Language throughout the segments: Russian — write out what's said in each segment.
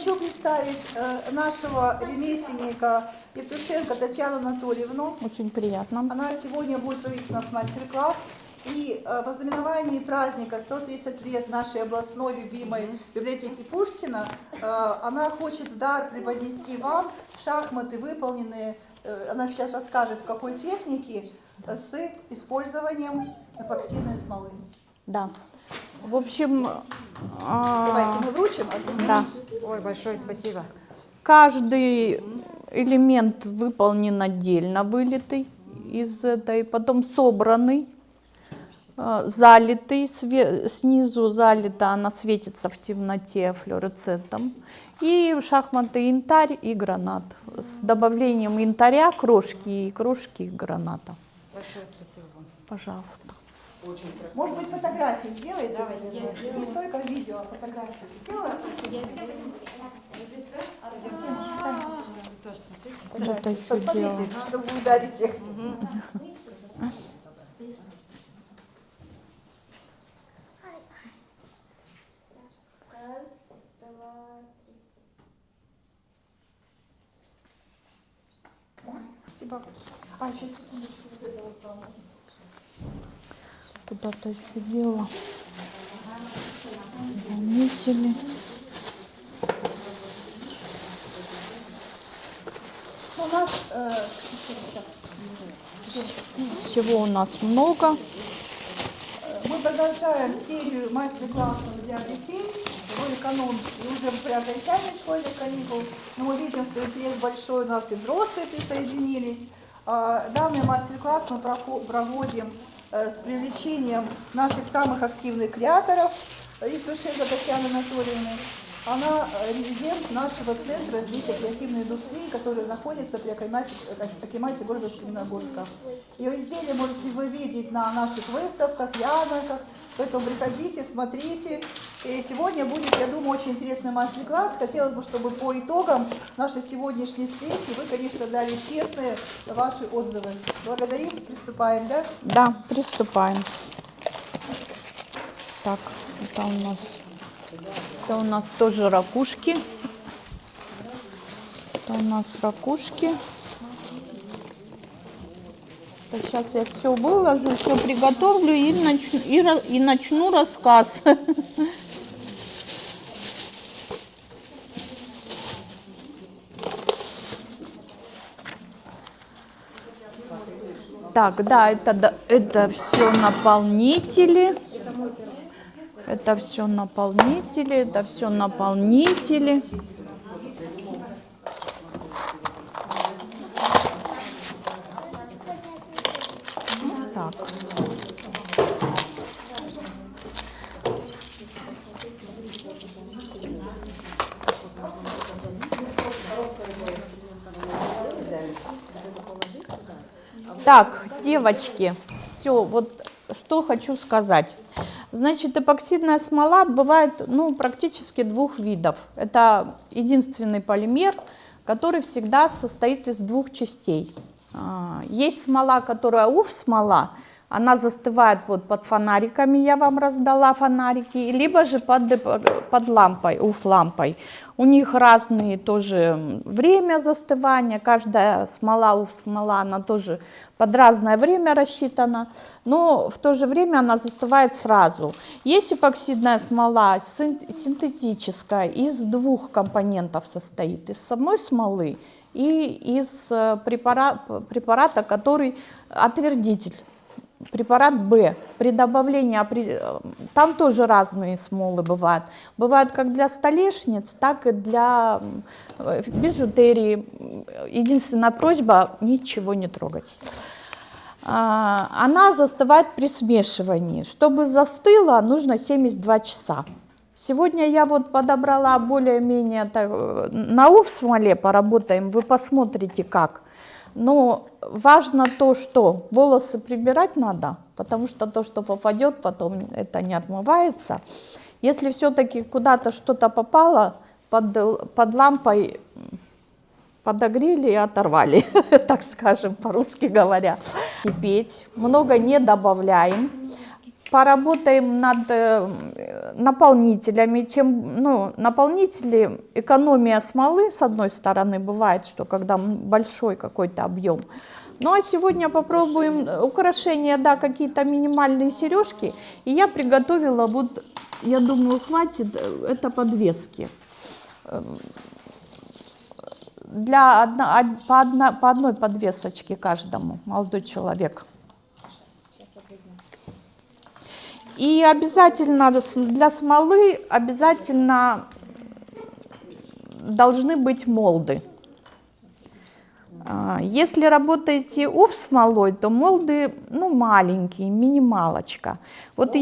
хочу представить нашего ремесленника Евтушенко Татьяну Анатольевну. Очень приятно. Она сегодня будет проводить у нас мастер-класс. И в ознаменовании праздника 130 лет нашей областной любимой библиотеки Пушкина она хочет в дар преподнести вам шахматы, выполненные, она сейчас расскажет, в какой технике, с использованием эпоксидной смолы. Да. В общем, Давайте мы вручим. да. Ой, большое спасибо. Каждый элемент выполнен отдельно, вылитый из этой, потом собранный, залитый, снизу залита, она светится в темноте флуоресцентом. И шахматы янтарь и гранат. С добавлением янтаря, крошки и крошки граната. Большое спасибо вам. Пожалуйста. Может быть, фотографию сделаете? Не только видео, а фотографию. Сделала? Это еще Посмотрите, дело. что вы ударите. Раз, два, три. Спасибо. А, еще секундочку. Куда-то еще дело. Наметили. У нас Всего у нас много. мы продолжаем серию мастер-классов для детей. Вроде канун и уже при окончании школьных каникул. Но мы видим, что интерес большой, у нас и взрослые присоединились. Данный мастер-класс мы проводим с привлечением наших самых активных креаторов. Евтушенко Татьяны Анатольевны. Она резидент нашего центра развития креативной индустрии, который находится при акимате города Каменногорска. Ее изделия можете вы видеть на наших выставках, ярмарках, поэтому приходите, смотрите. И сегодня будет, я думаю, очень интересный мастер-класс. Хотелось бы, чтобы по итогам нашей сегодняшней встречи вы, конечно, дали честные ваши отзывы. Благодарим, приступаем, да? Да, приступаем. Так, это у нас тоже ракушки. Это у нас ракушки. Сейчас я все выложу, все приготовлю и начну рассказ. Так, да, это все наполнители. Это все наполнители, это все наполнители. Так. Так, девочки, все, вот что хочу сказать. Значит, эпоксидная смола бывает практически двух видов. Это единственный полимер, который всегда состоит из двух частей. Есть смола, которая УФ-смола, она застывает вот под фонариками, я вам раздала фонарики, либо же под лампой, УФ-лампой. У них разные тоже время застывания, каждая смола, УФ-смола, она тоже под разное время рассчитана, но в то же время она застывает сразу. Есть эпоксидная смола синтетическая, из двух компонентов состоит, из самой смолы и из препарата, который отвердитель. Препарат Б. При добавлении, там тоже разные смолы бывают. Бывают как для столешниц, так и для бижутерии. Единственная просьба – ничего не трогать. Она застывает при смешивании. Чтобы застыла, нужно 72 часа. Сегодня я вот подобрала более-менее на УФ-смоле, поработаем, вы посмотрите как. Но важно то, что волосы прибирать надо, потому что то, что попадет, потом это не отмывается. Если все-таки куда-то что-то попало, под лампой подогрели и оторвали, так скажем, по-русски говоря. Кипеть, много не добавляем. поработаем над наполнителями. Наполнители, экономия смолы, с одной стороны, бывает, что когда большой какой-то объем. Ну а сегодня попробуем украшения, да, какие-то минимальные сережки. И я приготовила, вот, я думаю, хватит, это подвески. По одной подвесочке каждому, молодой человек. И обязательно для смолы обязательно должны быть молды. Если работаете смолой, то молды, маленькие, минималочка. Вот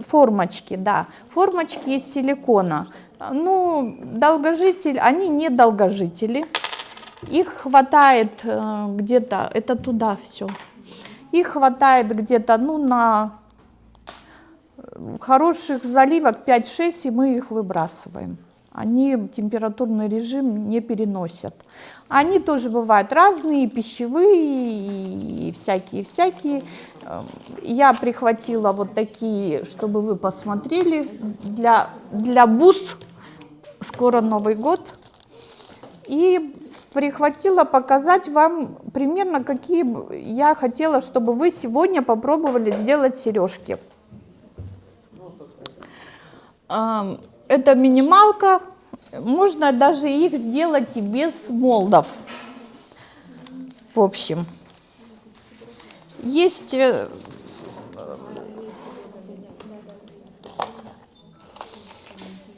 формочки, да, формочки из силикона. Долгожители, они не долгожители. Их хватает где-то, это туда все. Их хватает где-то, на хороших заливок 5-6, и мы их выбрасываем. Они температурный режим не переносят. Они тоже бывают разные, и пищевые, и всякие. Я прихватила вот такие, чтобы вы посмотрели, для бус. Скоро Новый год. И прихватила показать вам примерно, какие я хотела, чтобы вы сегодня попробовали сделать сережки. Это минималка. Можно даже их сделать и без молдов. В общем, есть...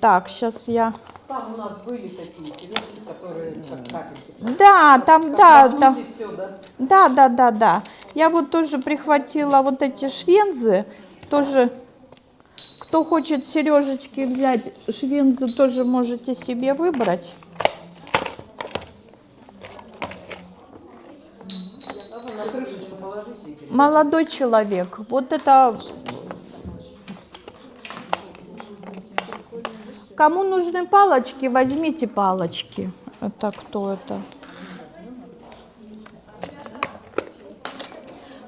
Так, сейчас я... Там у нас были такие сережки, которые как капельки. Да, там, да. Все, да? Да. Я вот тоже прихватила вот эти швензы. Тоже, кто хочет сережечки взять, швензы тоже можете себе выбрать. На крышечку положите. Молодой человек, вот это... Кому нужны палочки, возьмите палочки. Это кто это?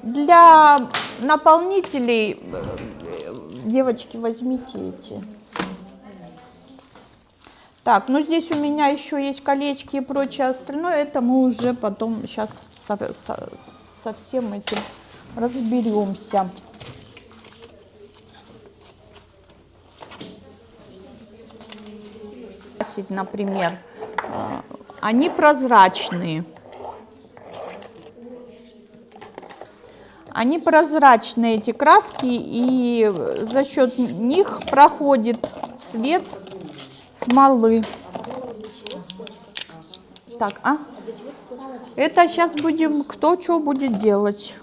Для наполнителей, девочки, возьмите эти. Так, здесь у меня еще есть колечки и прочее остальное. Это мы уже потом сейчас со всем этим разберемся. Например, они прозрачные. Они прозрачные, эти краски, и за счет них проходит свет смолы. Так, это сейчас будем, кто что будет делать.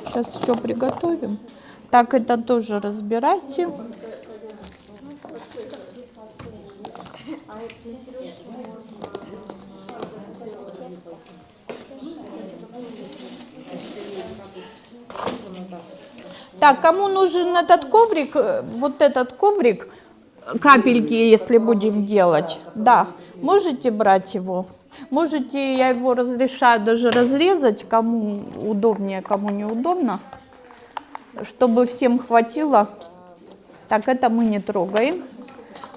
Сейчас все приготовим. Так, это тоже разбирайте. Так, кому нужен этот коврик, вот этот коврик, капельки, если будем делать, да, можете брать его. Можете, я его разрешаю даже разрезать, кому удобнее, кому неудобно, чтобы всем хватило. Так, это мы не трогаем.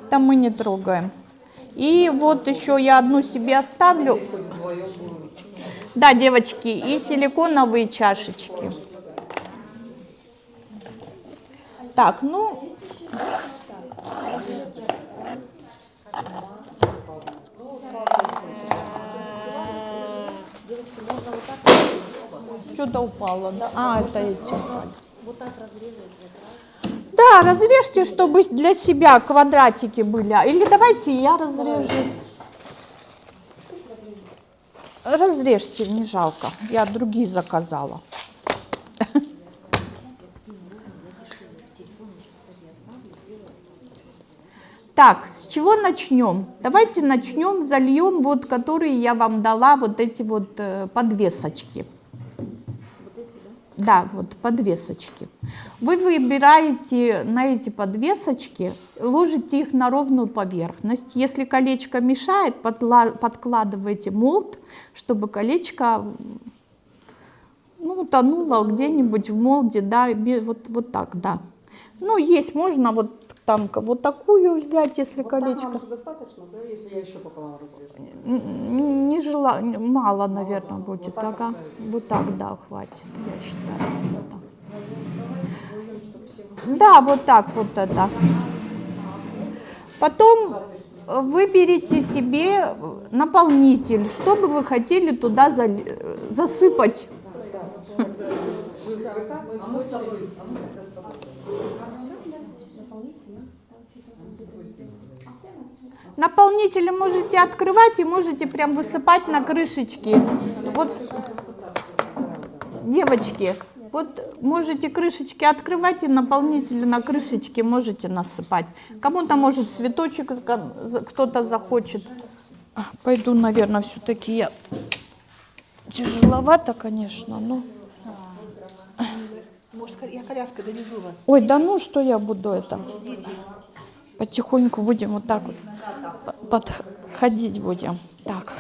Это мы не трогаем. И вот еще я одну себе оставлю. Да, девочки, и силиконовые чашечки. Так, что-то упало, да? Это эти упали. Вот так разрезать. Да, разрежьте, чтобы для себя квадратики были. Или давайте я разрежу. Разрежьте, не жалко. Я другие заказала. Так, с чего начнем? Давайте начнем, зальем, вот, которые я вам дала, вот эти вот подвесочки. Вот эти, да? Да, вот подвесочки. Вы выбираете на эти подвесочки, ложите их на ровную поверхность. Если колечко мешает, подкладывайте молд, чтобы колечко утонуло где-нибудь в молде, да, вот так, да. Ну, есть, можно вот там вот такую взять, если Вот так колечко. нам уже достаточно, да, если я еще пополам разрежу? Не мало, наверное, да. будет. Вот так Ага. оставить? Вот так, да, хватит. Я считаю, что да. Да, вот так вот это. Потом выберите себе наполнитель, что бы вы хотели туда засыпать. Наполнители можете открывать и можете прям высыпать на крышечки. Вот, девочки, вот можете крышечки открывать и наполнители на крышечки можете насыпать. Кому-то может цветочек кто-то захочет. Пойду, наверное, все-таки я тяжеловато, конечно, но... Может, я коляской довезу вас. Ой, да ну что я буду это? Потихоньку будем вот так вот подходить будем. Так.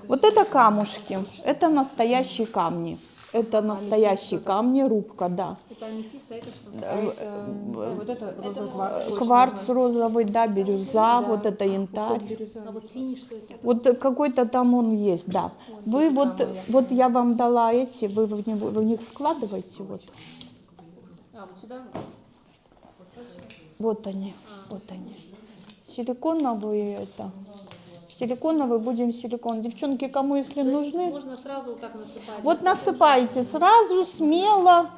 Вот это камушки. Это настоящие камни. Это настоящие камни, рубка, да. Это аметист, а это что? Вот это розовый кварц. Кварц розовый, да, бирюза, вот это янтарь. А вот синий что это? Вот какой-то там он есть, да. Вы вот я вам дала эти, вы в них складываете вот. А, вот сюда? Вот они, вот они. Силиконовые это. Силиконовый, будем силикон. Девчонки, кому если нужны? Можно сразу вот так насыпать. Вот насыпаете сразу, смело,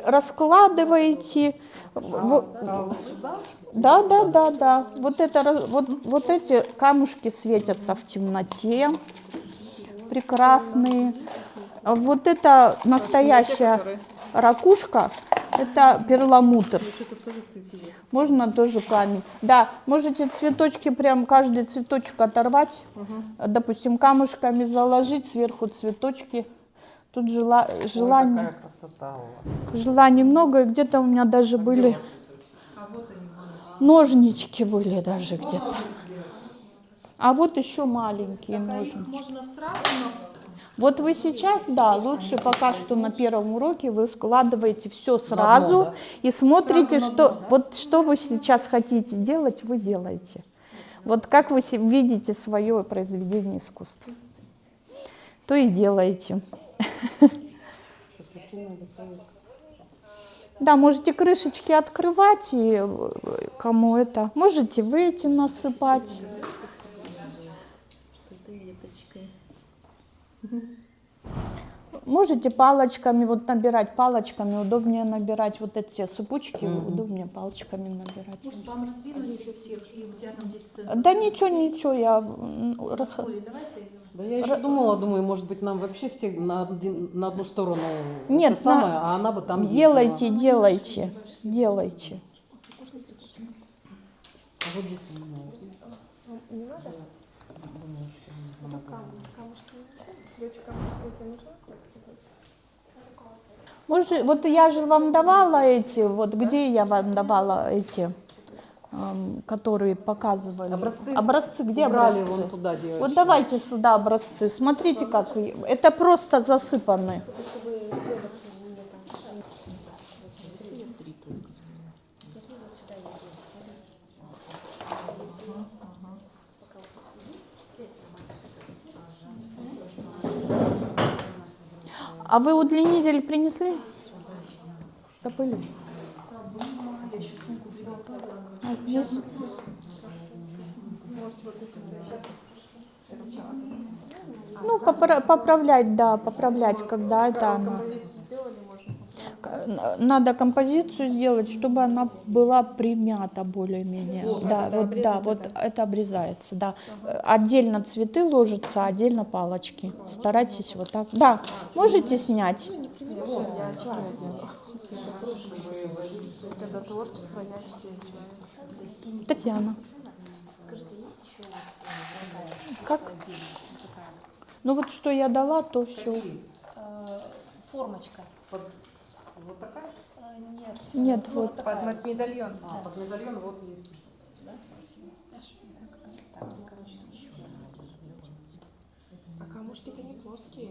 раскладываете. Да, да, да, да. Вот эти камушки светятся в темноте. Прекрасные. Вот это настоящая ракушка. Это перламутр. Можно тоже камень. Да, можете цветочки, прям каждый цветочек оторвать. Допустим, камушками заложить, сверху цветочки. Тут желание. Какая красота у вас. Желаний много. И где-то у меня даже были ножнички были даже где-то. А вот еще маленькие ножнички. Можно сразу, Вот вы сейчас, да, лучше пока что на первом уроке вы складываете все сразу да? и смотрите, что вы сейчас хотите делать, вы делаете. Вот как вы видите свое произведение искусства, то и делаете. Да, можете крышечки открывать, и кому это, можете вы эти насыпать. Можете палочками вот набирать, палочками удобнее набирать вот эти сыпучки, удобнее палочками набирать. может, вам раздвинуть еще всех, и у тебя там здесь... Да ничего, я Ой, давайте. Да я еще думаю, может быть, нам вообще все на одну сторону Нет, это самое, а она бы там ездила. делайте. А вот здесь у меня возьми. Может, вот я же вам давала эти, вот где я вам давала эти, которые показывали. Образцы, где Убрали образцы? вон туда, девочки. Вот давайте сюда образцы. Смотрите, как это просто засыпаны. А вы удлинитель принесли? Забыли? Я еще сумку приготовила. А здесь? Ну, поправлять, да, поправлять, когда это она. Надо композицию сделать, чтобы она была примята более-менее. Да, вот это обрезается, да. Отдельно цветы ложатся, отдельно палочки. Старайтесь вот так. Да, можете снять. Это творчество, я чтение. Татьяна. Скажите, есть еще Как? Ну вот что я дала, то все. формочка? Вот такая? Нет. Нет, вот. Под медальон. А, под медальон вот есть. Да? Спасибо. Так, короче, А камушки-то не плоские.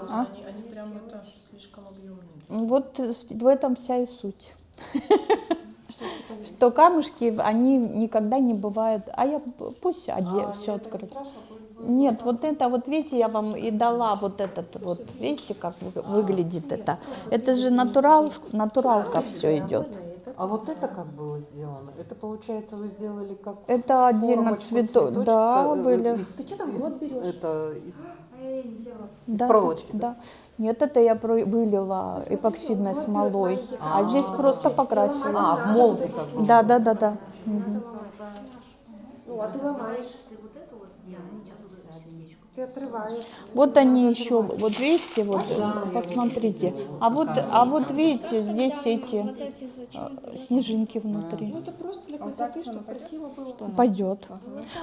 А? Они прям это слишком объемный. Вот в этом вся и суть. Что камушки, они никогда не бывают. Пусть все открыто. Нет, вот это вот, видите, я вам и дала вот этот вот, видите, как выглядит это. Это же натуралка все идет. А вот это как было сделано? Это, получается, вы сделали как Это отдельно формочку цветок. Да, были. Ты что там год берешь? Это из Да, проволочки, Да. Нет, это я вылила эпоксидной смолой, а здесь просто покрасила. в молде как бы. Да, да, да, да. Мгм. Ну, а ты ломаешь. Ты отрываешь. Вот они еще, вот видите, вот посмотрите. А вот видите, здесь эти снежинки внутри. Это просто для красоты, чтобы красиво было. Пойдет.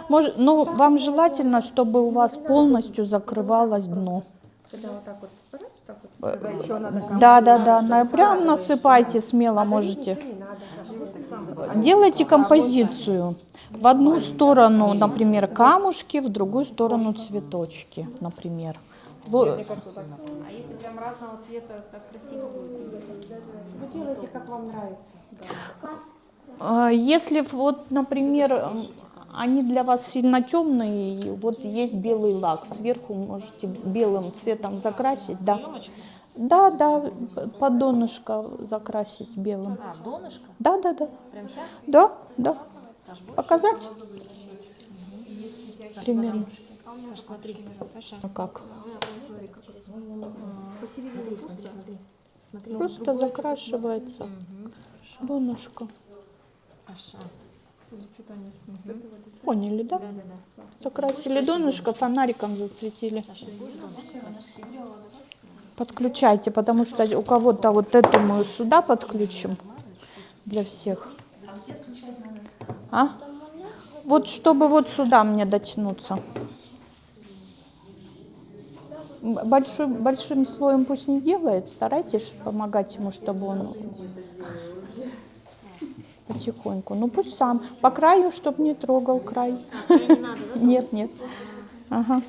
Может, ну, вам желательно, чтобы у вас полностью закрывалось дно. Когда вот так вот, раз, вот так вот. Еще надо Да, да, да. Прям насыпайте смело можете. не надо. Делайте композицию. В одну сторону, например, камушки, в другую сторону цветочки, например. А если прям разного цвета, так красиво будет? Ну, делайте, как вам нравится. Если вот, например, они для вас сильно темные, вот есть белый лак, сверху можете белым цветом закрасить, да. Да, да, под донышко закрасить белым. А, донышко? Да, да, да. Прям сейчас? Да, да. Показать? Примерно. Саш, смотри. Саша. Ну как? Посередине, смотри, смотри. Смотри. Просто закрашивается донышко. Саша. Поняли, да? Да, да, да. Закрасили донышко, фонариком зацветили. Подключайте, потому что у кого-то вот эту мы сюда подключим для всех. А? Вот чтобы вот сюда мне дотянуться. Большим слоем пусть не делает, старайтесь помогать ему, чтобы он потихоньку. Ну пусть сам. По краю, чтобы не трогал край. Не надо, да? Нет, нет. Ага.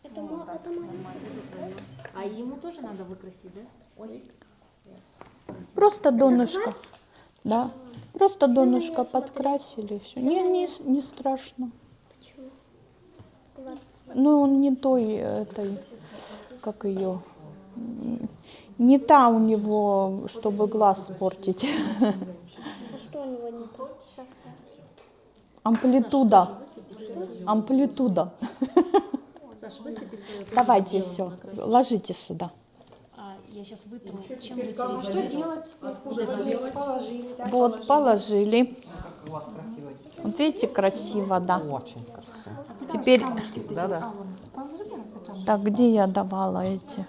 Это А ему тоже надо выкрасить, да? Просто донышко. Да. Просто донышко подкрасили. Все. Не страшно. Почему? Ну, он не той этой, как ее. Не та у него, чтобы глаз спортить. А что у него не то? Сейчас. Амплитуда. Амплитуда. Саша, высыпи свою. Давайте все. Ложите сюда. Я сейчас вытру. Чем вытереть? Что делать? Положили. Да? Вот, положили. Вот видите, красиво, да. Очень красиво. Теперь, Да-да. так, где я давала эти?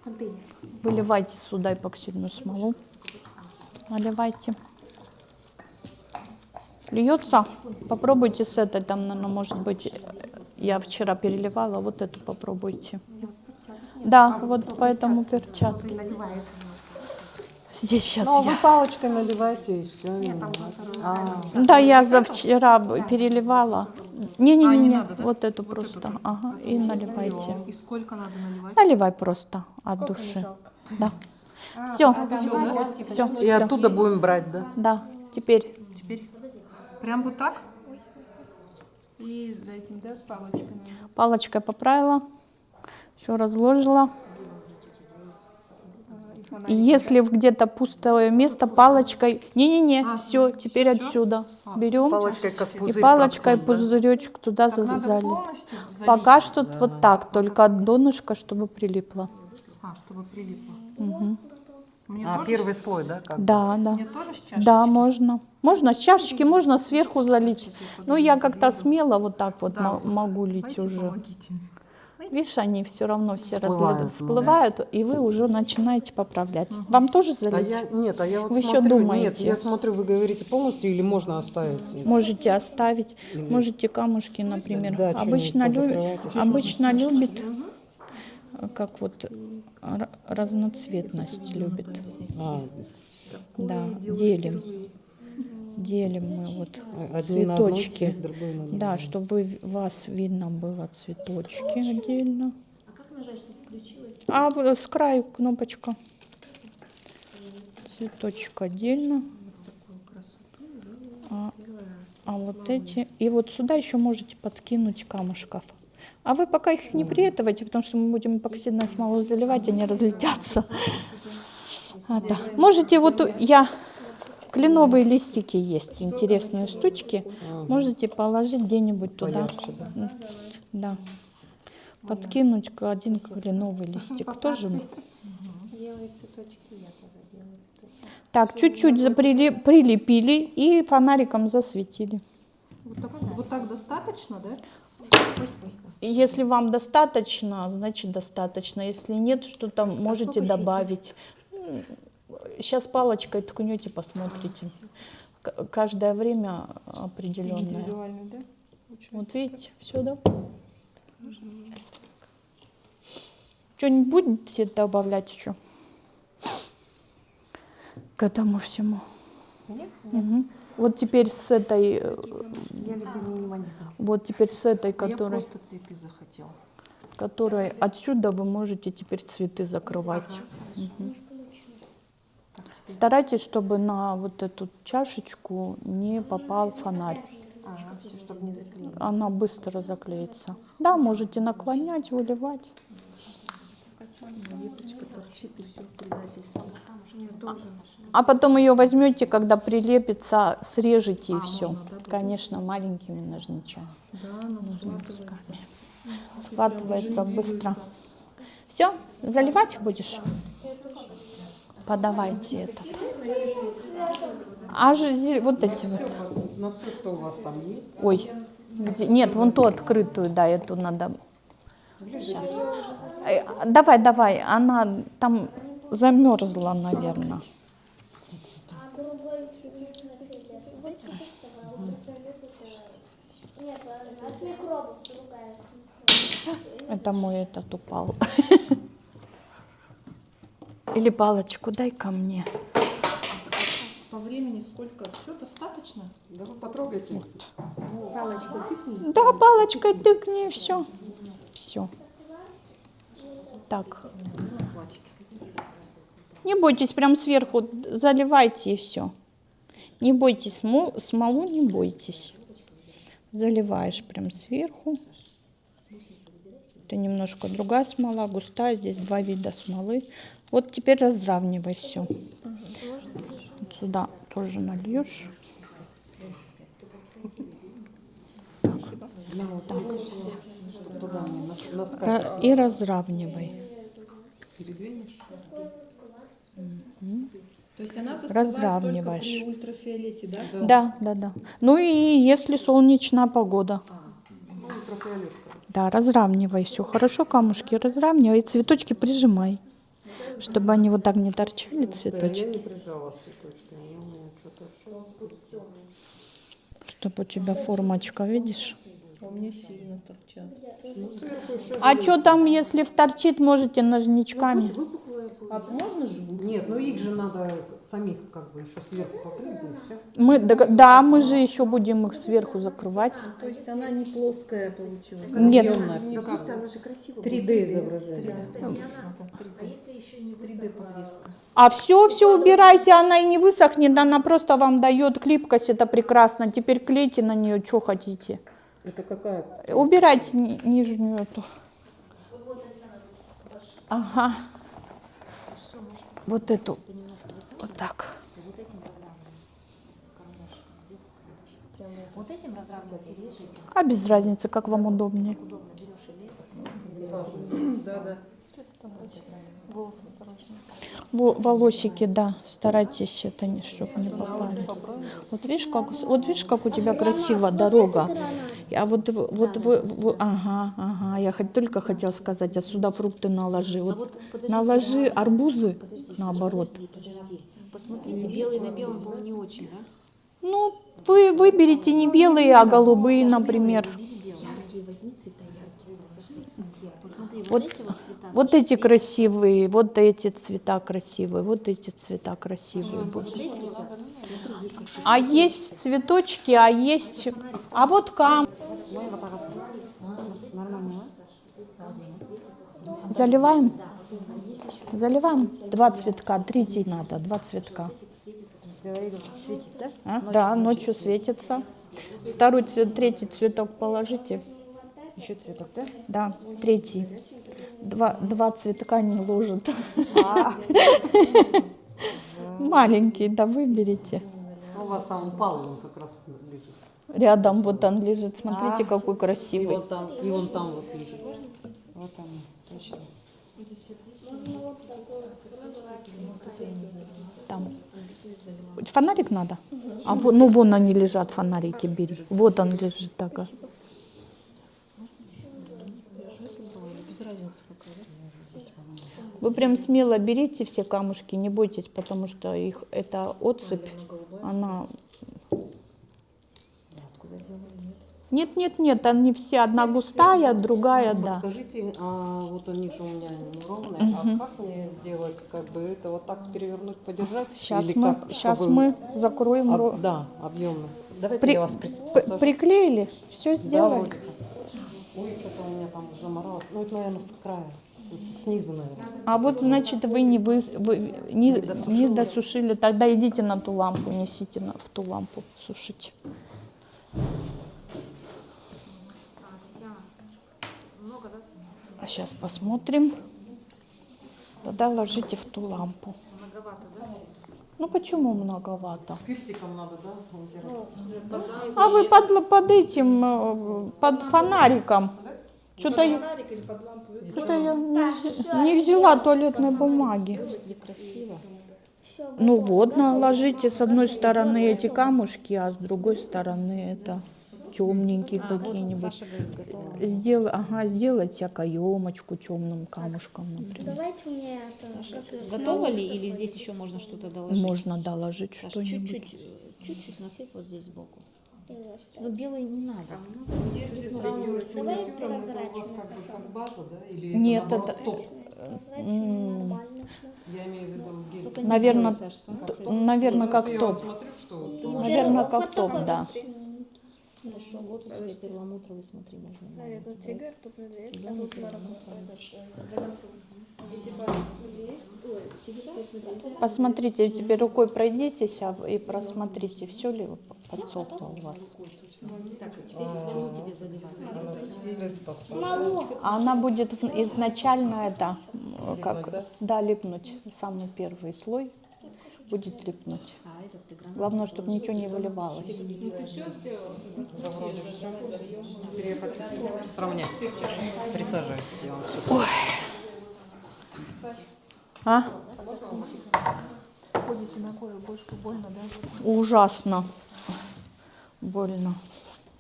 Контейнер. Выливайте сюда эпоксидную смолу. Наливайте. Льется? Попробуйте с этой, там, наверное, может быть, я вчера переливала, вот эту попробуйте. Да, вот поэтому перчатки. Наливает. Здесь сейчас Ну, а я. вы палочкой наливаете и все. Да, я за вчера переливала. Не-не-не, надо, да? вот эту просто. Ага, и наливайте. И сколько надо наливать? Наливай просто от души. Да. Все, все. И оттуда будем брать, да? Да, теперь. Теперь прям вот так? И за этим, да, палочкой, наверное. Палочкой поправила, все разложила. И если где-то пустое место, палочкой... Не-не-не, все, теперь отсюда. Берем Палочкой как и пузырь. палочкой как-то, да? пузыречек туда Так надо залили. полностью залить? Пока что вот так, только от донышка, чтобы прилипло. Чтобы прилипло. Мне А, тоже, первый слой, да? Как? Да, да. мне тоже с чашечки? Да, можно. Можно с чашечки, можно сверху залить. Ну, я как-то смело вот так вот могу лить Давайте уже. помогите. Видишь, они все равно все Всплывают, всплывают, и вы уже начинаете поправлять. Вам тоже А залить? я, нет, а я вот Вы еще смотрю, думаете? Нет, я смотрю, вы говорите полностью или можно оставить? Можете оставить, можете камушки, например. Да, обычно что-нибудь любит, позакрывать. обычно любит, как вот разноцветность любит. А, Да, делим. делим мы вот Один на одной цветочки. цвет, другой на другой. Да, чтобы вас видно было цветочки отдельно. А как нажать, чтобы включилось? А с краю кнопочка. Цветочек отдельно. А вот эти. И вот сюда еще можете подкинуть камушков. А вы пока их не приэтывайте, потому что мы будем эпоксидной смолой заливать, они разлетятся. Да. Можете вот кленовые листики есть, интересные штучки. Можете положить где-нибудь туда. Поярче, да. Да. Подкинуть один кленовый листик. Тоже. Делай цветочки, я тоже делаю цветочки. Так, чуть-чуть прилепили и фонариком засветили. Вот так достаточно, да? Если вам достаточно, значит достаточно. Если нет, что-то можете добавить. Сейчас палочкой ткнете, посмотрите. Каждое время определенное. Индивидуально, да? Вот видите, все, да? Что-нибудь будете добавлять еще к этому всему? Нет? Мгм. Вот теперь с этой, Я люблю минимализм. вот теперь с этой, Я которой, просто цветы захотела. которой отсюда вы можете теперь цветы закрывать. Мгм. Старайтесь, чтобы на вот эту чашечку не попал фонарь. Ага, все, чтобы не заклеить. Она быстро заклеится. Да, можете наклонять, выливать. Веточка торчит и все предательство. Мне тоже. А потом ее возьмете, когда прилепится, срежете и все. можно, да, Конечно, маленькими ножничками. Да, она схватывается. Схватывается быстро. Все, заливать будешь? Подавайте этот. А же вот эти вот. На все, что у вас там есть. Ой, нет, вон ту открытую, да, эту надо. Сейчас. Давай, она там замерзла, наверное. А другой цвет не смотрите. Вот цвет. Нет, от микробов другая. Это мой этот упал. Или палочку дай ко мне. По времени сколько? Все достаточно? Да вы потрогайте. Палочкой тыкни. Да, палочкой тыкни, все. Все. Так. Не бойтесь, прям сверху заливайте и все. Не бойтесь, смолу не бойтесь. Заливаешь прям сверху. Это немножко другая смола, густая. Здесь два вида смолы. Вот теперь разравнивай все. Вот сюда тоже нальешь. Туда на скатерть И разравнивай. передвинешь. То есть она застывает Разравниваешь. только при ультрафиолете, да? Да. Ну и если солнечная погода. Ну, ультрафиолет. Да, разравнивай все хорошо, камушки разравнивай, и цветочки прижимай, чтобы они вот так не торчали, Я цветочки, не прижала цветочки, они у меня что-то... чтобы у тебя формочка, видишь? А у меня сильно торчат. Ну, сверху еще... А что там, если вторчит, можете ножничками? А можно жгут? Нет, ну их же надо самих как бы еще сверху покрыть, да и все. Да, мы же еще будем их сверху закрывать. То есть она не плоская получилась? Нет, Да просто она же красиво. 3D изображение. А если еще не высохла? а все убирайте, она и не высохнет, она просто вам дает клипкость, это прекрасно. Теперь клейте на нее, что хотите. Это какая? Убирайте нижнюю эту. Ага. Вот эту. Вот так. Вот этим разравнивать. Карандаш. Где-то карандаш. Вот этим разравнивать или вот этим? А без разницы, как вам удобнее. Удобно берешь или это? Да. Волосики, да, старайтесь это, чтобы не попали. Вот видишь, как у тебя красиво дорога. А ага, я только хотела сказать, а сюда фрукты наложи. Вот подождите, наложи арбузы, Подожди, наоборот. подожди. Посмотрите, белый на белом, по-моему, не очень, да? Ну, вы выберите не белые, а голубые, например. Яркие, возьми цвета яркие. Посмотри, Вот, эти вот цвета. вот эти красивые, вот эти цвета красивые, вот эти цвета красивые. Вот эти вот, смотри, А есть цветочки, а есть... А вот камни. Заливаем? Заливаем 2 цветка, 3 надо, 2 цветка. Светит, да? А? Да, ночью светится. Второй цвет, 3 цветок положите. Еще цветок, да? Да, 3. 2 цветка не ложат. Маленький, да, выберите. У вас там упал, он как раз лежит. Рядом вот он лежит, смотрите, какой И красивый. вот там, и он там вот лежит. Вот он, точно. Там. Фонарик надо? А ну вон они лежат, фонарики бери. Вот он лежит так. Вы прям смело берите все камушки, не бойтесь, потому что их это отсыпь, она... Нет, они все, одна густая, другая, Вот да. скажите, а вот они же у меня неровные, а как мне сделать, как бы это вот так перевернуть, подержать? Сейчас Или мы, как, сейчас чтобы мы закроем. Да, объемность. Давайте я вас посажу. Приклеили, все Да, сделали. вроде как. Ой, что-то у меня там заморалось. Ну, это, наверное, с края. Снизу, наверное. А вот, значит, вы не досушили. Тогда идите на ту лампу, несите в ту лампу сушить. А сейчас посмотрим. Тогда ложите в ту лампу. Многовато, да? Ну почему многовато? Спиртиком надо, да, вытирать? А вы под этим, под фонариком. Что-то я не взяла туалетной бумаги. Некрасиво. Ну вот, наложите с одной стороны эти камушки, а с другой стороны это темненькие какие-нибудь. Саша говорит, готово. Сделайте каемочку темным камушком, например. Давайте мне это. Готово ли или здесь еще можно что-то доложить? Можно доложить Саша, что-нибудь. чуть-чуть насыпь вот здесь сбоку. Ну, белый не надо. Если сравнивать с маникюром, это у вас как база, да? Или Нет, наоборот, это- топ? Нормально. Я имею в виду гель. Только не Наверное, делай, Саш, там касается. наверное, как Я вот топ. смотрю, что вот Наверное, как топ, да. Хорошо, вот у тебя перламутровый, смотри, можно. Тут тигр, тут медведь, а Зелёный тут Посмотрите, теперь рукой пройдитесь и просмотрите, все ли подсохло у вас. Так, а теперь смолу тебе заливать. А она будет изначально это, как, да? да, липнуть. Самый первый слой будет липнуть. А этот ты гранат. Главное, чтобы ничего не выливалось. да, вроде все. Теперь я хочу сравнять. Присаживайтесь, я вам все. А? Ходите на кожу, больше больно, да? Ужасно. Больно.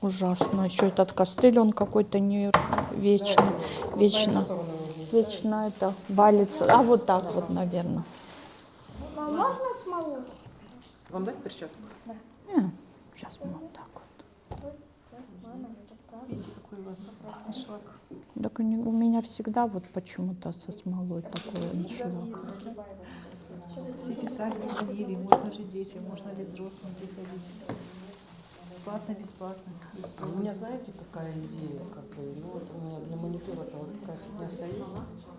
Ужасно. Еще этот костыль, он какой-то не вечно это валится. А вот так вот, наверное. А можно смолу? Вам дать перчатку? Сейчас мы вот так вот. Видите, какой у вас аншлаг. Так у меня всегда вот почему-то со смолой такой аншлаг. Все писали, ходили, можно же детям, можно ли взрослым приходить. Платно, бесплатно. А у меня, знаете, какая идея? Как бы, ну вот у меня для монитора-то вот такая фигня вся есть.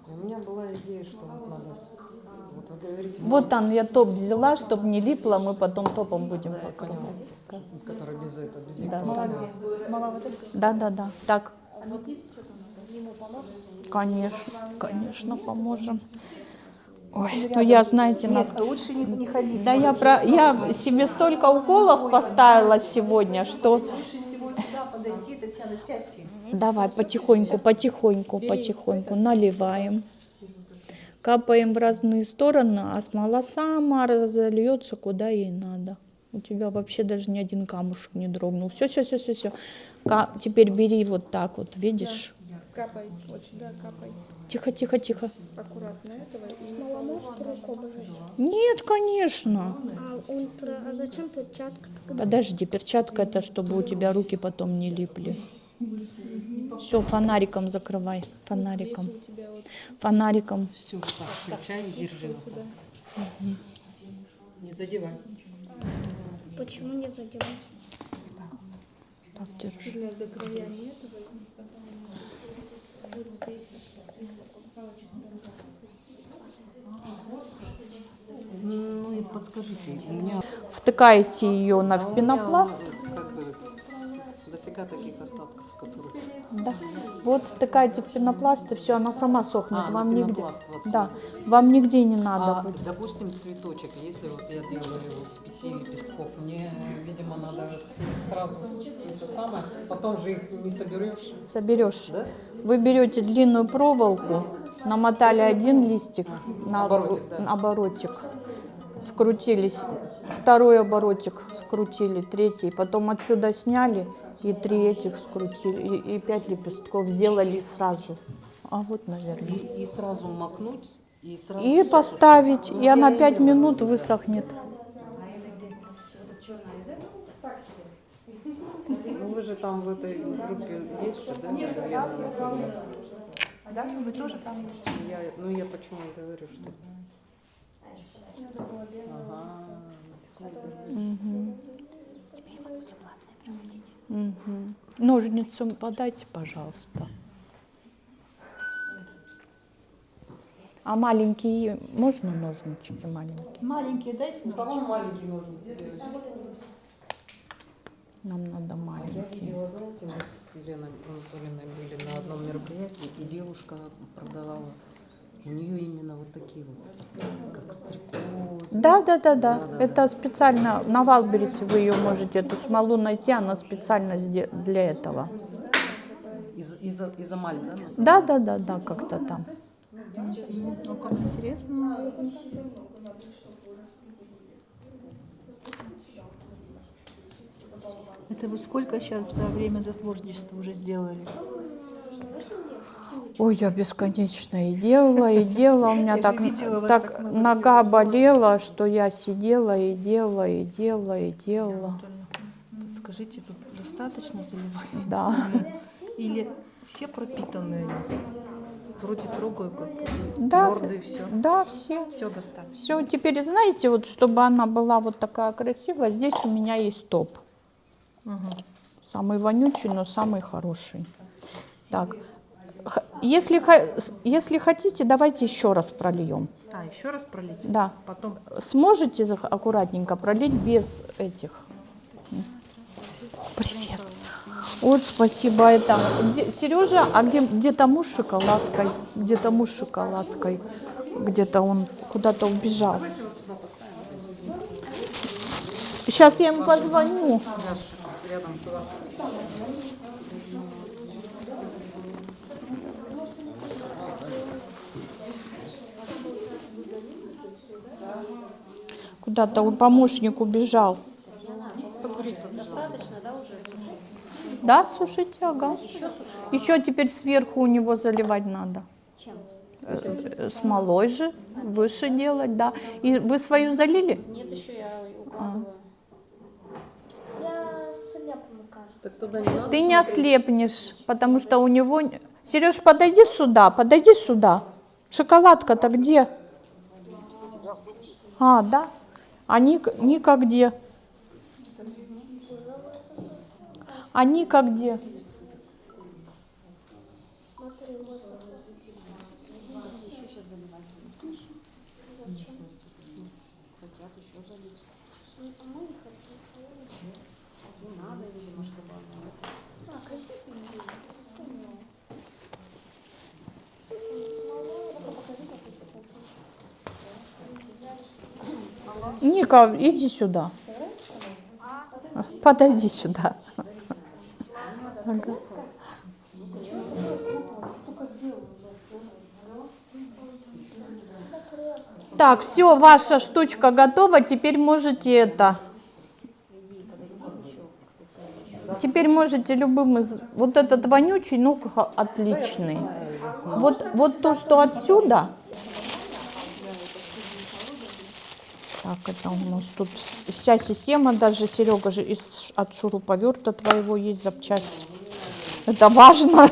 И у меня была идея, что вот надо, вот вы говорите, Вот там я топ взяла, чтобы не липло, мы потом топом будем покрывать. который без этого, без Да. липкого. Смола вот эта? Да. Так. Конечно, поможем. Ой, ну я, знаете, на... Нет, лучше не ходить. Да я себе столько уколов поставила сегодня, что... Лучше всего сюда подойти, Татьяна, сядьте. Давай потихоньку, наливаем. Капаем в разные стороны, а смола сама разольется, куда ей надо. У тебя вообще даже ни один камушек не дрогнул. Все. Теперь бери вот так вот, видишь? Капай, вот сюда капай. Тихо. Аккуратно этого. Смола может руку обжечь? Нет, конечно. А зачем перчатка? Подожди, перчатка это, чтобы у тебя руки потом не липли. Все, фонариком закрывай. Фонариком. Все, так, включай и держи. Вот так. Не задевай. Почему не задевать? Так, держи. Для за краями этого. Ну и подскажите, у меня Втыкаете ее на у пенопласт. меня, как бы, дофига таких остатков, с которых... Да. Вот втыкаете в пенопласт, и все, она сама сохнет. А, вам на нигде, пенопласт вот. да, вам нигде не надо А, будет. допустим, цветочек, если вот я делаю его с 5 лепестков, мне, видимо, надо сразу это самое, потом же их не соберешь, Соберешь. да? Вы берете длинную проволоку, намотали один листик на Оборотик, да. оборотик, скрутились, второй оборотик скрутили, третий, потом отсюда сняли и 3 этих скрутили, и 5 лепестков сделали сразу. А вот, наверное. И сразу макнуть, и сразу... И поставить, и она 5 минут высохнет. Ну вы же там в этой группе есть же, да? Да, вы тоже там есть. Ну я почему и говорю, что... Ага. Мгм. Ножницу подайте, пожалуйста. А маленькие, можно ножнички маленькие? Маленькие дайте. По-моему, маленький нужно сделать. Нам надо Я маленькие. видела, знаете, мы с Еленой Анатольевной были на одном мероприятии, и девушка продавала, у нее именно вот такие вот, как стрекозы. Да. Да. Это специально, на Валбересе вы ее можете, эту смолу найти, она специально для этого. Из эмали, да? Да, как-то там. Ну, как интересно. Это вы сколько сейчас за время затворничества уже сделали? Ой, я бесконечно и делала. У меня Я так, же видела вас так так много нога болела, что я сидела и делала. Подскажите, тут достаточно заливать? Да. Или все пропитанные? Вроде трогаю, как Да, твердые все. да, все. Все достаточно. Все, теперь знаете, вот чтобы она была вот такая красивая, здесь у меня есть топ. Самый вонючий, но самый хороший. Так, если хотите, давайте еще раз прольем. А, еще раз пролить? Да. Потом Сможете аккуратненько пролить без этих? Привет. Вот, спасибо. Это Сережа, а где-то муж с шоколадкой? Где-то муж с шоколадкой. Где-то он куда-то убежал. Сейчас я ему позвоню. Рядом с вами. Куда-то помощник убежал. Достаточно, да, уже сушить? Да, сушите, ага. Еще сушить? Еще теперь сверху у него заливать надо. Чем? Смолой же, выше делать, да. И вы свою залили? Нет, еще я укладываю. Я слепну, кажется. Так туда не надо Ты не ослепнешь, потому что у него... Сереж, подойди сюда, подойди сюда. Шоколадка-то где? А, да? А Ника где? А Ника где? Ника, иди сюда. Подойди сюда. Ага. Так, все, ваша штучка готова. Теперь можете это. Теперь можете любым из... Вот этот вонючий, ну, отличный. Вот то, что отсюда... Так, это у нас тут вся система, даже, Серега, же от шуруповерта твоего есть запчасть. Это важно.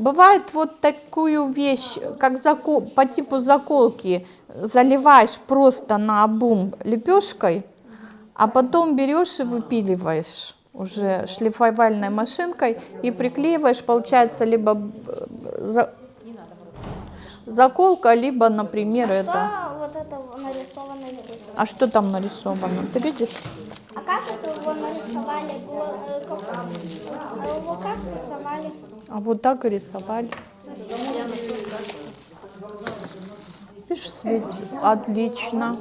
Бывает вот такую вещь, как по типу заколки, заливаешь просто наобум лепешкой, а потом берешь и выпиливаешь уже шлифовальной машинкой и приклеиваешь, получается либо заколка, либо, например, это. Что вот это нарисовано здесь? А что там нарисовано? Ты видишь? А как это его нарисовали? Его как рисовали? А вот так и рисовали. Видишь, светит. Отлично.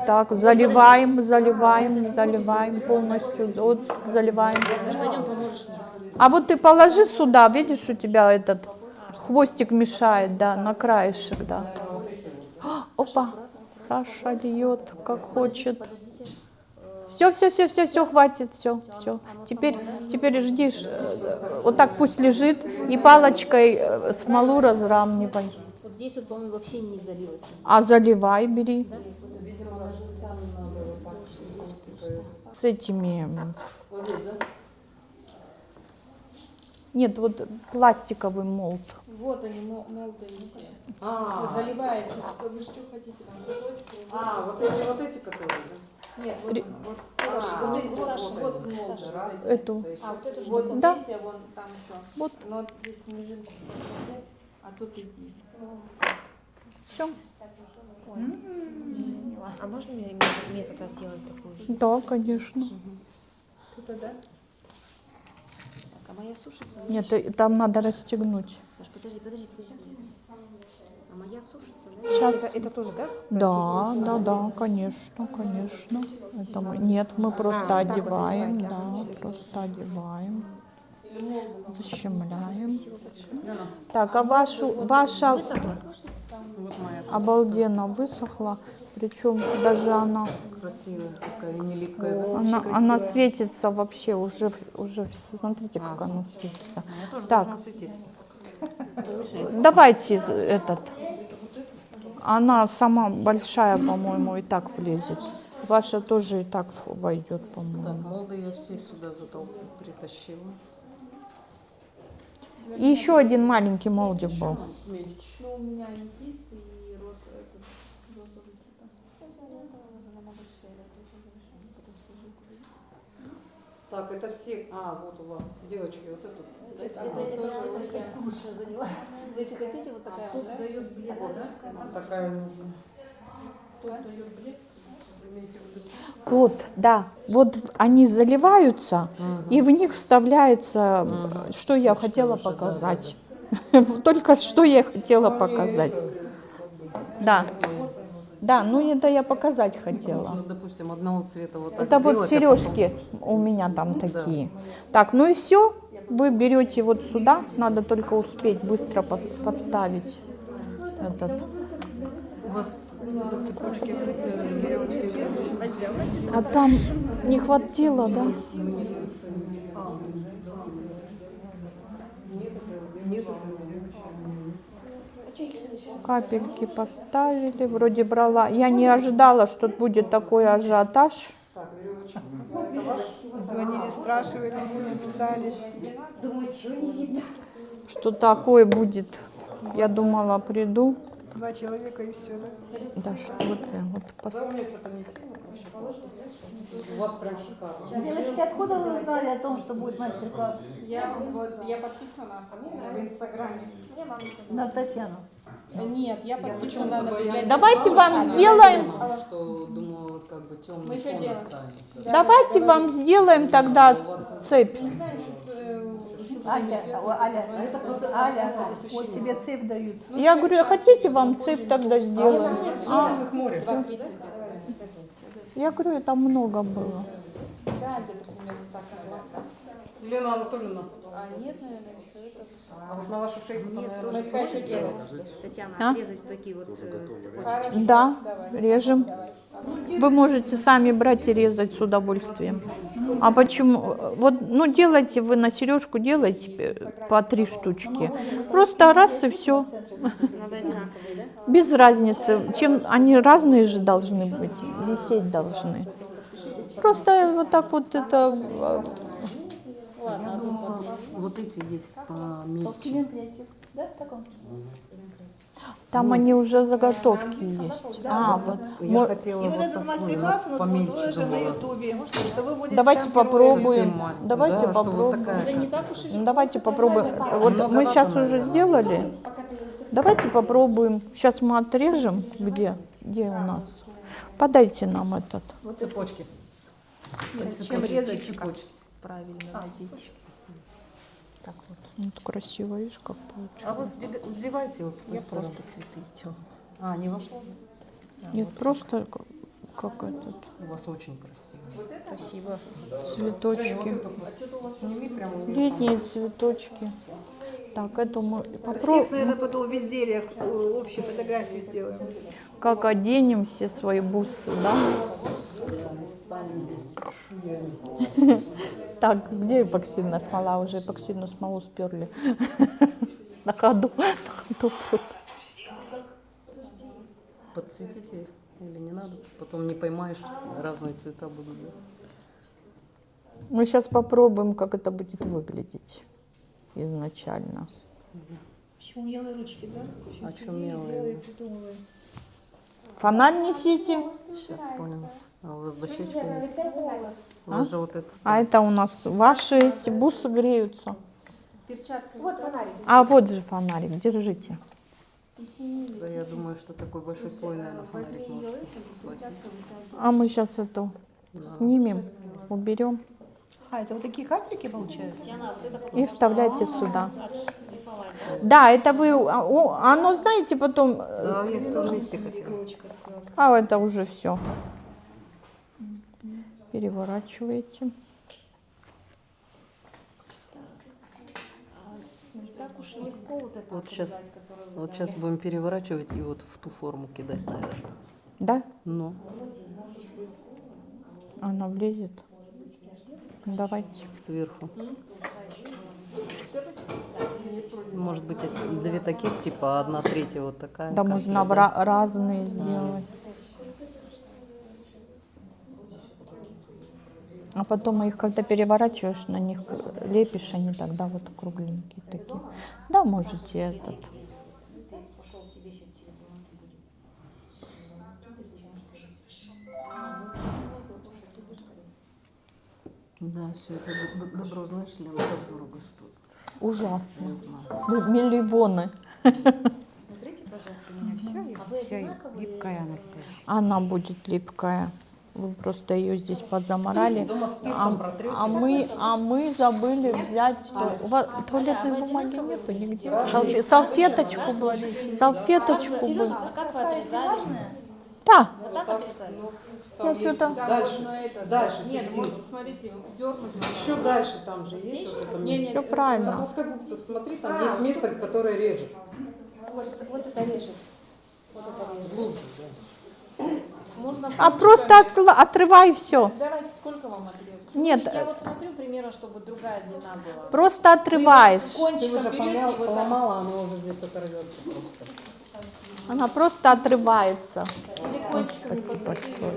Так, заливаем, заливаем, заливаем полностью. Вот, заливаем. А вот ты положи сюда, видишь, у тебя этот хвостик мешает, да, на краешек, да. Опа, Саша льет, как хочет. Все, хватит, все. Теперь ждишь, вот так пусть лежит, и палочкой смолу разравнивай. Вот здесь вот, по-моему, вообще не залилось. А заливай, бери. С этими... Нет, вот пластиковый молд. Вот они, молотые все. Вы заливаете, вы что хотите там? Вот эти которые, да? Нет, вот молотые. Эту. Вот Да. здесь, а вон там еще. Вот. Но здесь снежинку взять, а тут иди. Все. А можно мне метода сделать такую же? Да, конечно. Тут, да? Так, а моя сушится? Нет, там надо расстегнуть. Саш, подожди. А моя сушится, да? Сейчас. Это тоже, да? Да, конечно. Это нет, мы просто так вот одеваем, одевать, да, да. просто одеваем, защемляем. Так, а ваша Вот моя обалденно высохла, причем даже она красивая, такая не липкая, да? она светится вообще уже, смотрите, как она светится. Так, давайте этот. Она сама большая, по-моему, и так влезет. Ваша тоже и так войдет, Так, по-моему. молды я все сюда притащила. И еще один маленький молдик был. Ну, у меня аметист и розовый Так, это все. Вот у вас, девочки, вот это. Куша заняла. Вы, если хотите, вот такая вот, да? Такая нужна. Тут дает блеск. Имейте в виду. Вот, да, вот они заливаются, и в них вставляется, что я хотела показать. Только что я хотела показать. Да, ну это я показать хотела. Ну, допустим, одного цвета вот так Это вот сделать, сережки у меня там такие. Так, ну и все. Вы берете вот сюда, надо только успеть быстро подставить этот. У вас цепочки, веревочки. А там не хватило, да? Капельки поставили, вроде брала. Я не ожидала, что будет такой ажиотаж. Звонили, спрашивали, написали. Что такое будет. Я думала, приду. 2 человека и все, да? Да что ты, вот У вас прям шикарно. Девочки, откуда вы узнали о том, что будет мастер-класс? Я подписана в Инстаграме. На Татьяну. Нет, я подписана на библиотеку. Давайте вам сделаем, Что, думаю, как бы темный Мы что фон делаем? останется. давайте вам сделаем тогда цепь. Аля, вот тебе цепь дают. Я говорю, хотите вам цепь тогда сделаем? Я говорю, там много было. Да, где-то примерно так. Елена Анатольевна, А нет, наверное, еще это. а вот на вашу шейку там, наверное, Мы скажем делать. Татьяна, А? отрезать вот такие вот цепочки. Да, режем. Вы можете сами брать и резать с удовольствием. А почему? Вот, ну, делайте вы на сережку, делайте по 3 штучки. Просто раз и все. Надо одинаковые, да? Без разницы. Чем они разные же должны быть, висеть должны. Просто вот так вот это. Вот эти есть Толстый помельче. креатив. Да, так он? Там они уже заготовки есть. А, вот. Я хотела И вот вот этот такой, мастер-класс но вот помельче выложен на думала. ютубе, что вы будете Давайте там героями. попробуем. Совсем маленькая, Давайте да, что вот попробуем. такая, Да не как так уж и Ну, легко. давайте попробуем. Вот мы Многовато, сейчас уже наверное. сделали. Давайте попробуем. Сейчас мы отрежем. Где у нас? Подайте нам этот. цепочки. Зачем резать? Цепочки. Правильно надеть. Так вот. Вот красиво, видишь, как получилось. А вот вдевайте вот с той Я стороны. просто цветы сделала. А, не вошло? Нет, просто как этот. У вас очень красиво. Спасибо. Цветочки. Сними прямо. Летние цветочки. Так, это мы Всех, попробуем. наверное, потом в изделиях общую фотографию сделаем. Как оденем все свои бусы, да? Так, где эпоксидная смола? Уже эпоксидную смолу сперли. На ходу. Просто. Подсветите их или не надо? Потом не поймаешь, разные цвета будут. Да? Мы сейчас попробуем, как это будет выглядеть изначально. Почему умелые ручки, да? А что мелые? Придумываем. Фонарь несите. Сейчас понял. А у вас дощечка есть? У А? вас же вот это А стоит. это у нас ваши эти бусы греются. Вот фонарик. А вот же фонарик, держите. Да, я думаю, что такой большой слой, наверное, фонарик может схватить. А мы сейчас эту снимем, уберем А, это вот такие капельки получаются? и вставляйте сюда. Да, это вы, оно, знаете, потом, Да, я все вместе хотела. а это уже все. Переворачиваете. Не так уж и легко вот это. Вот сейчас будем переворачивать и вот в ту форму кидать, наверное. Да? Ну, Она влезет. Давайте. сверху. Может быть, две таких, типа, одна третья вот такая. Да, как можно бы, да? разные сделать. А потом их, когда переворачиваешь, на них лепишь, они тогда вот кругленькие такие. Да, можете этот. Да, все это добро, знаешь, Лена, как дорого стоит. Ужасно. Не знаю. Миллионы. Смотрите, пожалуйста, у меня все, вся липкая она вся. Она будет липкая. Вы просто ее здесь подзаморали. А мы забыли взять. У вас туалетной бумаги нету нигде. Салфеточку бы. Салфеточку бы. Как вы отрезали? Да. Вот так отрезали? Я что-то. Дальше. Нет, вот смотрите, дернуть. Еще дальше там же есть вот это место. Все правильно. Плоскогубцев, смотри, там есть место, которое режет. Вот это режет. Вот это режет. Глубже, да. Можно... А просто отрывай все. Давайте, сколько вам отрезать? Нет, Я вот смотрю, примерно, чтобы другая длина была. просто отрываешь. Ты Кончиком уже берете и вот так. поломала, оно уже здесь оторвется просто. Она просто отрывается. Или кончиком. Спасибо большое.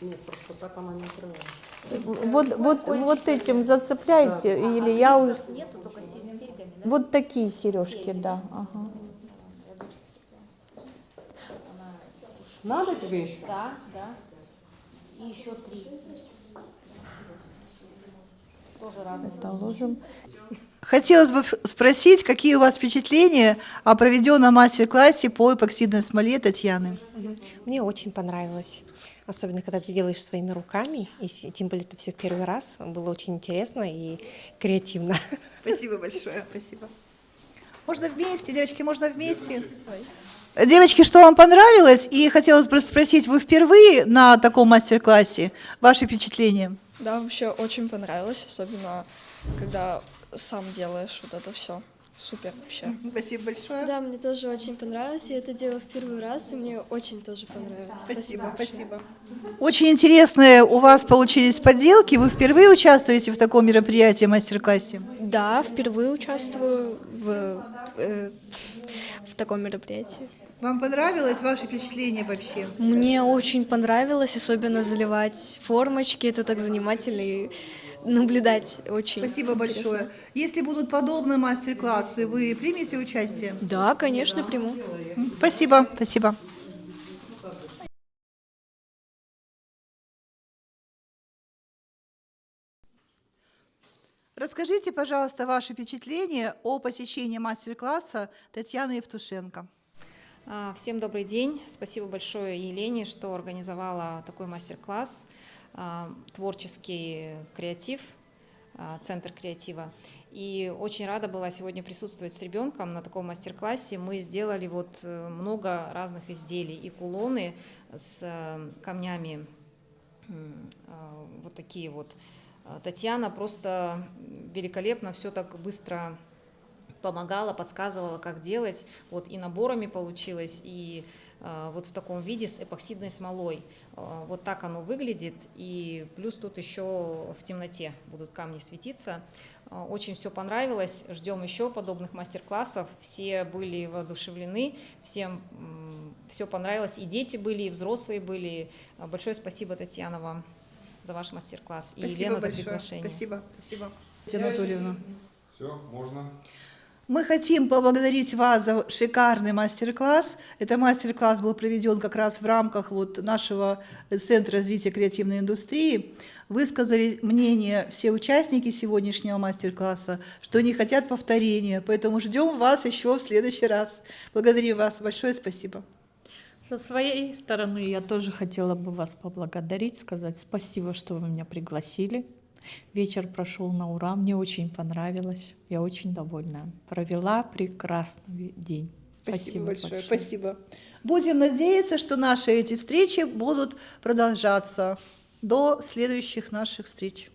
Нет, просто так она не отрывается. Вот этим зацепляете, или я уже... Нету, только с серьгами, да? Вот такие сережки, да. Ага. Надо тебе еще? Да, да. И еще 3. Тоже разные. Это ложим. Хотелось бы спросить, какие у вас впечатления о проведенном мастер-классе по эпоксидной смоле Татьяны? Мне очень понравилось. Особенно, когда ты делаешь своими руками, и тем более это все первый раз. Было очень интересно и креативно. Спасибо большое, спасибо. Можно вместе, девочки, можно вместе. Девочки, что вам понравилось? И хотелось бы спросить, вы впервые на таком мастер-классе? Ваши впечатления? Да, вообще очень понравилось, особенно когда сам делаешь вот это все. Супер вообще. Спасибо большое. Да, мне тоже очень понравилось. Я это делала в первый раз, и мне очень тоже понравилось. Спасибо, спасибо. Очень интересные у вас получились поделки. Вы впервые участвуете в таком мероприятии, мастер-классе? Да, впервые участвую в таком мероприятии. Вам понравилось ваше впечатление вообще? Мне очень понравилось, особенно заливать формочки, это так занимательно и наблюдать очень Спасибо интересно. большое. Если будут подобные мастер-классы, вы примете участие? Да, конечно, приму. Спасибо, спасибо. Расскажите, пожалуйста, ваши впечатления о посещении мастер-класса Татьяны Евтушенко. Всем добрый день. Спасибо большое Елене, что организовала такой мастер-класс «Творческий креатив», Центр креатива. И очень рада была сегодня присутствовать с ребенком на таком мастер-классе. Мы сделали вот много разных изделий и кулоны с камнями, вот такие вот. Татьяна просто великолепно все так быстро помогала, подсказывала, как делать. Вот и наборами получилось, и вот в таком виде с эпоксидной смолой. Вот так оно выглядит. И плюс тут еще в темноте будут камни светиться. Очень все понравилось. Ждем еще подобных мастер-классов. Все были воодушевлены, всем все понравилось. И дети были, и взрослые были. Большое спасибо, Татьяна, вам за ваш мастер-класс. И Елена за приглашение. Спасибо, спасибо. Татьяна Анатольевна. Все, можно. Мы хотим поблагодарить вас за шикарный мастер-класс. Это мастер-класс был проведен как раз в рамках вот нашего Центра развития креативной индустрии. Высказали мнение все участники сегодняшнего мастер-класса, что они хотят повторения, поэтому ждем вас еще в следующий раз. Благодарю вас. Большое спасибо. Со своей стороны я тоже хотела бы вас поблагодарить, сказать спасибо, что вы меня пригласили. Вечер прошел на ура, мне очень понравилось, я очень довольна. Провела прекрасный день. Спасибо большое. Спасибо. Будем надеяться, что наши эти встречи будут продолжаться до следующих наших встреч.